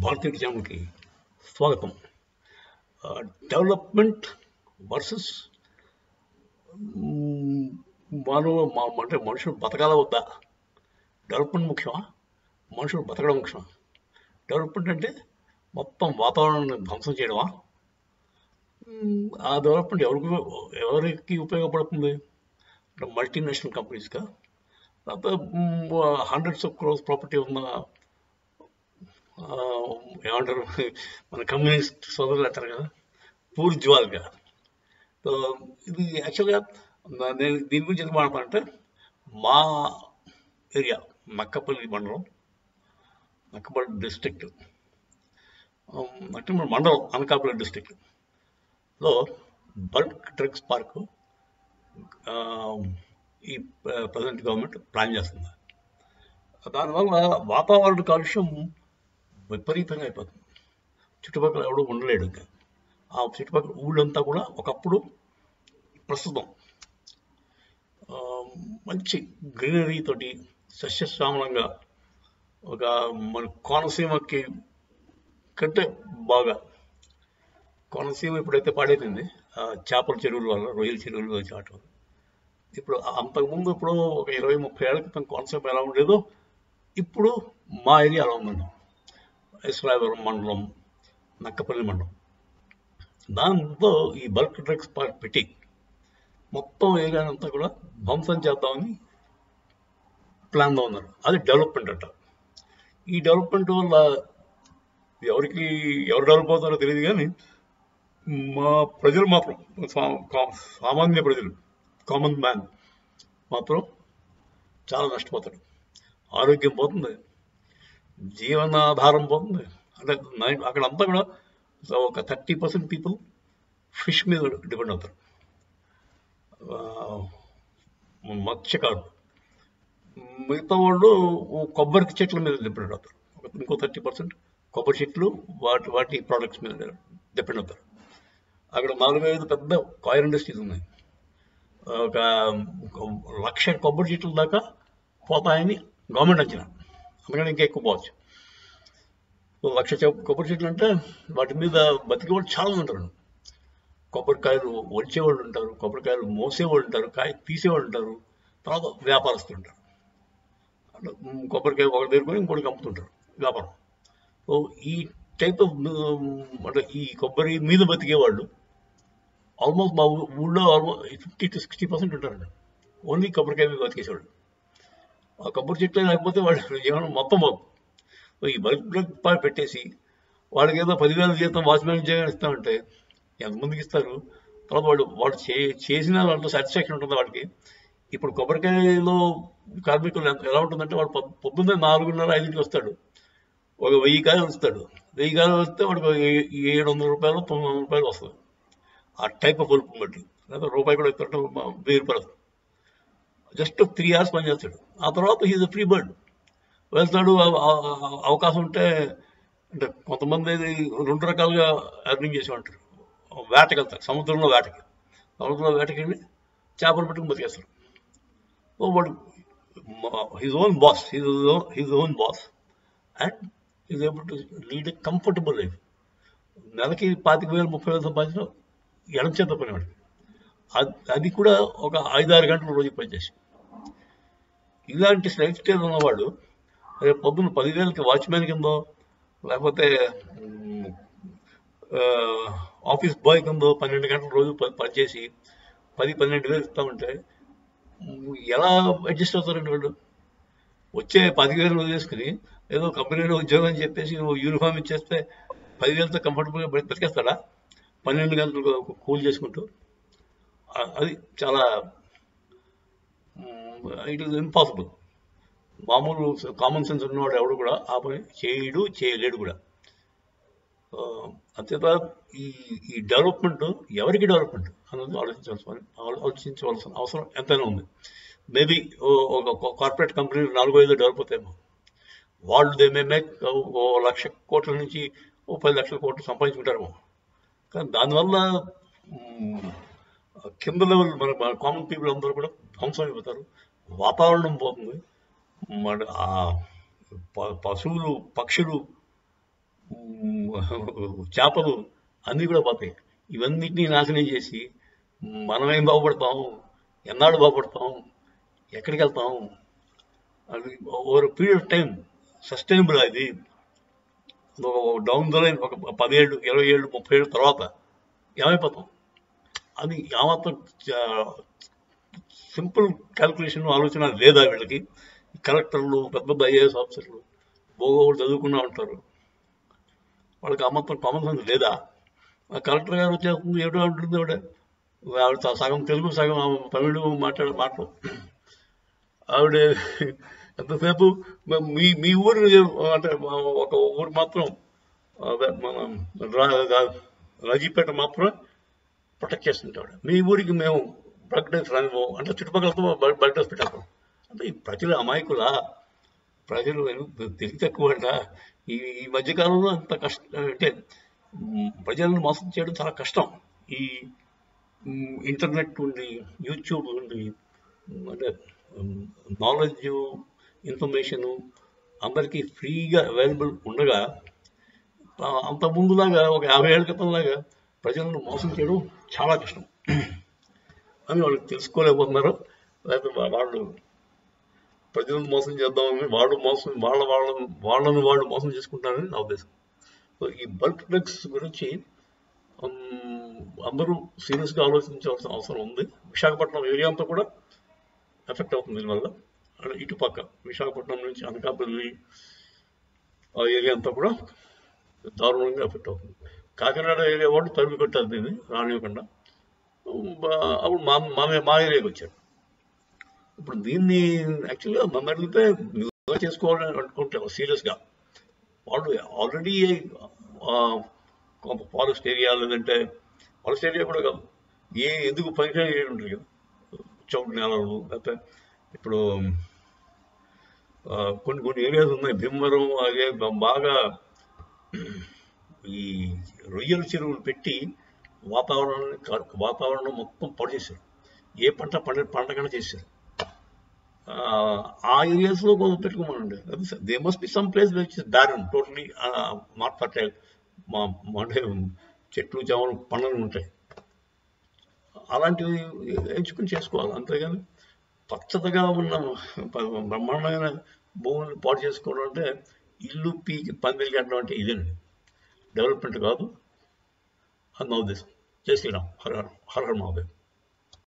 భారతీయ ఛానల్కి స్వాగతం. Development versus అంటే మనుషులు బతకాలా వద్దా? డెవలప్మెంట్ ముఖ్యమా, మనుషులు బతకడం ముఖ్యమా? డెవలప్మెంట్ అంటే మొత్తం వాతావరణాన్ని ధ్వంసం చేయడమా? ఆ డెవలప్మెంట్ ఎవరికి ఉపయోగపడుతుంది? మల్టీనేషనల్ కంపెనీస్గా, లేకపోతే హండ్రెడ్స్ ఆఫ్ క్రోర్స్ ప్రాపర్టీ ఉన్న ఏమంటారు మన కమ్యూనిస్ట్ సోదరులు అంటారు కదా, పూర్జ్వాల్గా. సో ఇది యాక్చువల్గా నేను దీని గురించి ఎందుకు మాట్లాడతానంటే, మా ఏరియా నక్కపల్లి మండలం, నక్కపల్లి డిస్ట్రిక్ట్ అంటే మన మండలం అనకాపల్లి డిస్ట్రిక్ట్లో బల్క్ డ్రగ్స్ పార్క్ ఈ ప్రజెంట్ గవర్నమెంట్ ప్లాన్ చేస్తుంది. దానివల్ల వాతావరణ కాలుష్యం విపరీతంగా అయిపోతుంది. చుట్టుపక్కల ఎవడో ఉండలేడు. ఇంకా ఆ చుట్టుపక్కల ఊళ్ళంతా కూడా ఒకప్పుడు ప్రస్తుతం మంచి గ్రీనరీ తోటి సస్యశ్యామలంగా, ఒక మన కోనసీమకి కంటే బాగా, కోనసీమ ఇప్పుడైతే పాడైపోయింది చేపల చెరువుల వల్ల, రొయ్యల చెరువులు చాటు. ఇప్పుడు అంతకుముందు ఇప్పుడు ఒక 20-30 ఏళ్ల క్రితం కోనసీమ ఎలా ఉండేదో ఇప్పుడు మా ఏరియా అలా ఉందండి. ఇస్రాయవరం మండలం, నక్కపల్లి మండలం. దాంతో ఈ బల్క్ డ్రగ్స్ పార్క్ పెట్టి మొత్తం ఏరియానంతా కూడా ధ్వంసం చేద్దామని ప్లాన్లో ఉన్నారు. అది డెవలప్మెంట్ అంట. ఈ డెవలప్మెంట్ వల్ల ఎవరు డెవలప్ అవుతారో తెలియదు, కానీ మా ప్రజలు మాత్రం, సామాన్య ప్రజలు, కామన్ మ్యాన్ మాత్రం చాలా నష్టపోతాడు. ఆరోగ్యం పోతుంది, జీవనాధారం పోతుంది. అంటే అక్కడంతా కూడా ఒక 30% పీపుల్ ఫిష్ మీద డిపెండ్ అవుతారు, మత్స్యకారులు. మిగతా వాళ్ళు కొబ్బరి చెట్ల మీద డిపెండ్ అవుతారు. ఇంకో 30% కొబ్బరి చెట్లు, వాటి ప్రోడక్ట్స్ మీద డిపెండ్ అవుతారు. అక్కడ 4-5 పెద్ద కాయిల్ ఇండస్ట్రీస్ ఉన్నాయి. ఒక 1,00,000 కొబ్బరి చెట్ల దాకా పోతాయని గవర్నమెంట్ అంచనా, అందుకని ఇంకా ఎక్కువ పోవచ్చు. 1,00,000 కొబ్బరి చెట్లు అంటే వాటి మీద బతికేవాళ్ళు చాలా ఉంటారు. కొబ్బరికాయలు వచ్చేవాళ్ళు ఉంటారు, కొబ్బరికాయలు మోసేవాళ్ళు ఉంటారు, కాయ తీసేవాళ్ళు ఉంటారు, తర్వాత వ్యాపారస్తులు ఉంటారు. కొబ్బరికాయ ఒకటి దగ్గర ఇంకోటికి అమ్ముతుంటారు, వ్యాపారం. సో ఈ టైప్ ఆఫ్ అంటే ఈ కొబ్బరి మీద బతికేవాళ్ళు ఆల్మోస్ట్ మా ఊళ్ళో 50-60% ఉంటారండి. ఓన్లీ కొబ్బరికాయ మీద బతికేసేవాళ్ళు. ఆ కొబ్బరి చెట్లే లేకపోతే వాళ్ళు జీవనం మొత్తం బాగుంది. ఈ బల్క్ డ్రగ్ పార్క్ పెట్టేసి వాళ్ళకి ఏదో 10,000 జీతం వాచ్మెన్ ఉద్యోగం ఇస్తామంటే ఎంతమందికి ఇస్తారు? తర్వాత వాళ్ళు చేసిన వాళ్ళతో సాటిస్ఫాక్షన్ ఉంటుంది వాళ్ళకి. ఇప్పుడు కొబ్బరికాయలో కార్మికులు ఎలా ఉంటుందంటే, వాడు పొద్దున్నే 4:30-5కి వస్తాడు, ఒక 1000 కాయలు వస్తాడు. 1000 కాయలు వస్తే వాడికి 700 రూపాయలు 900 రూపాయలు వస్తుంది. ఆ టైప్ ఆఫ్ వర్క్ బట్టి, లేదా రూపాయి కూడా ఇస్తాడు, 1000 రూపాయలు వస్తుంది. జస్ట్ 3 hours పని చేస్తాడు. ఆ తర్వాత హీజ్ ఫ్రీ బర్డ్, వెళ్తాడు. అవకాశం ఉంటే, అంటే కొంతమంది 2 రకాలుగా ఎర్నింగ్ చేసి ఉంటారు. వేటకి వెళ్తారు, సముద్రంలో వేటకి వెళ్ళి చేపలు పెట్టుకుని బతికేస్తారు. సో వాడు his own boss and is able to lead a comfortable life. నెలకి 25,000-30,000 సంపాదించడం ఎడం చేత పని వాడికి. అది కూడా ఒక 5-6 గంటలు రోజుకి పనిచేసి. ఇలాంటి లైఫ్ స్టైల్ ఉన్నవాడు రేపు పొద్దున్న 10,000కి వాచ్మెన్ కిందో, లేకపోతే ఆఫీస్ బాయ్ కిందో 12 గంటల రోజు పనిచేసి 10-12,000 ఇస్తామంటే ఎలా అడ్జస్ట్ అవుతారండి వాళ్ళు? వచ్చే 10,000 వదిలేసుకుని ఏదో కంపెనీలో ఉద్యోగం అని చెప్పేసి యూనిఫామ్ ఇచ్చేస్తే 10,000తో కంఫర్టబుల్గా బతికేస్తాడా? 12 గంటలు కూల్ చేసుకుంటూ. అది చాలా, ఇట్ ఈస్ ఇంపాసిబుల్. మామూలు కామన్ సెన్స్ ఉన్నవాడు ఎవడు కూడా ఆ పని చేయలేడు కూడా. అంతేత ఈ డెవలప్మెంట్ ఎవరికి డెవలప్మెంట్ అన్నది ఆలోచించవలసిన అవసరం ఎంతైనా ఉంది. మేబీ ఒక కార్పొరేట్ కంపెనీ 4-5 డెవలప్ అవుతాయేమో. వాళ్ళు దే మే మేక్ 1,00,000 కోట్ల నుంచి 10 లక్షల కోట్లు సంపాదించుకుంటారేమో. కానీ దానివల్ల కింద లెవెల్ మన కామన్ పీపుల్ అందరూ కూడా ధ్వంసం అయిపోతారు. వాతావరణం పోతుంది. మన పశువులు, పక్షులు చేపలు అన్నీ కూడా పోతాయి. ఇవన్నిటినీ నాశనం చేసి మనమేం బాగుపడతాం, ఎన్నాళ్ళు బాగుపడతాం, ఎక్కడికి వెళ్తాం? అది over period of time sustainable. అది డౌన్ ద లైన్ ఒక 10 ఏళ్ళు, 20 ఏళ్ళు, 30 ఏళ్ళ తర్వాత ఏమైపోతాం? అది ఏమాత్రం సింపుల్ క్యాల్కులేషన్ ఆలోచన లేదా వీళ్ళకి? కలెక్టర్లు, పెద్ద పెద్ద ఐఏఎస్ ఆఫీసర్లు బోగోడు చదువుకున్నా ఉంటారు, వాళ్ళకి ఆ మాత్రం కామన్ సెన్స్ లేదా? ఆ కలెక్టర్ గారు వచ్చేస్తుంది, ఏమిటో అంటుంది ఆవిడ సగం తెలుగు సగం తమిళ మాటలు. ఆవిడ ఎంతసేపు మీ మీ ఊరు అంటే ఒక ఊరు మాత్రం మన రాజీపేట మాత్రం ప్రొటెక్ట్ చేస్తుంటాడు. మీ ఊరికి మేము బ్లడ్ టెస్ట్ రానివ్వం అంటే చుట్టుపక్కలతో బ్లడ్ టెస్ట్ పెట్టాం. అంటే ఈ ప్రజలు అమాయకులా? ప్రజలు తెలివి తక్కువ అంట. ఈ ఈ మధ్యకాలంలో అంత కష్టం అంటే ప్రజలను మోసం చేయడం చాలా కష్టం. ఈ ఇంటర్నెట్ ఉండి, యూట్యూబ్ ఉండి, అంటే నాలెడ్జ్, ఇన్ఫర్మేషను అందరికీ ఫ్రీగా అవైలబుల్ ఉండగా అంత ముందులాగా ఒక 50 ఏళ్ళ క్రితంలాగా ప్రజలను మోసం చేయడం చాలా కష్టం అని వాళ్ళు తెలుసుకోలేకపోతున్నారు. లేకపోతే వాళ్ళు ప్రజలను మోసం చేద్దామని వాళ్ళని వాళ్ళు మోసం చేసుకుంటారని నా ఉద్దేశం. సో ఈ బల్క్ డ్రగ్స్ గురించి అందరూ సీరియస్గా ఆలోచించాల్సిన అవసరం ఉంది. విశాఖపట్నం ఏరియా అంతా కూడా ఎఫెక్ట్ అవుతుంది దీనివల్ల. అంటే ఇటుపక్క విశాఖపట్నం నుంచి అనకాపల్లి ఆ ఏరియా అంతా కూడా దారుణంగా ఎఫెక్ట్ అవుతుంది. కాకినాడ ఏరియా వాళ్ళు తరిమి కొట్టారు దీన్ని రానివ్వకుండా. అప్పుడు మా ఏరియాకి వచ్చారు. ఇప్పుడు దీన్ని యాక్చువల్గా నన్ను అడిగితే చేసుకోవాలని అనుకుంటారు సీరియస్గా. వాళ్ళు ఆల్రెడీ ఫారెస్ట్ ఏరియా, లేదంటే ఫారెస్ట్ ఏరియా కూడా కాదు, ఎందుకు పనికిరాని ఏరియా ఉంటుంది కదా, చౌడు నేలలు. లేకపోతే ఇప్పుడు కొన్ని ఏరియాస్ ఉన్నాయి, భీమవరం అదే బాగా ఈ రొయ్యల చెరువులు పెట్టి వాతావరణం మొత్తం పాడు చేశారు. ఏ పంటకన్నా చేశారు. ఆ ఏరియాస్లో పెట్టుకోమనండి. They must be some place which is barren, totally not fertile. అంటే చెట్లు చేమలు పండ్లు ఉంటాయి, అలాంటివి ఎంచుకుని చేసుకోవాలి. అంతేగాని పచ్చదగా ఉన్న బ్రహ్మాండమైన భూములను పాడు చేసుకోవడం అంటే ఇల్లు పీకి పందిరి కట్టడం అంటే ఇదేనండి, డెవలప్మెంట్ కాదు అని నా ఉద్దేశం. జై శ్రీరామ్. హర హర మహాదేవ్.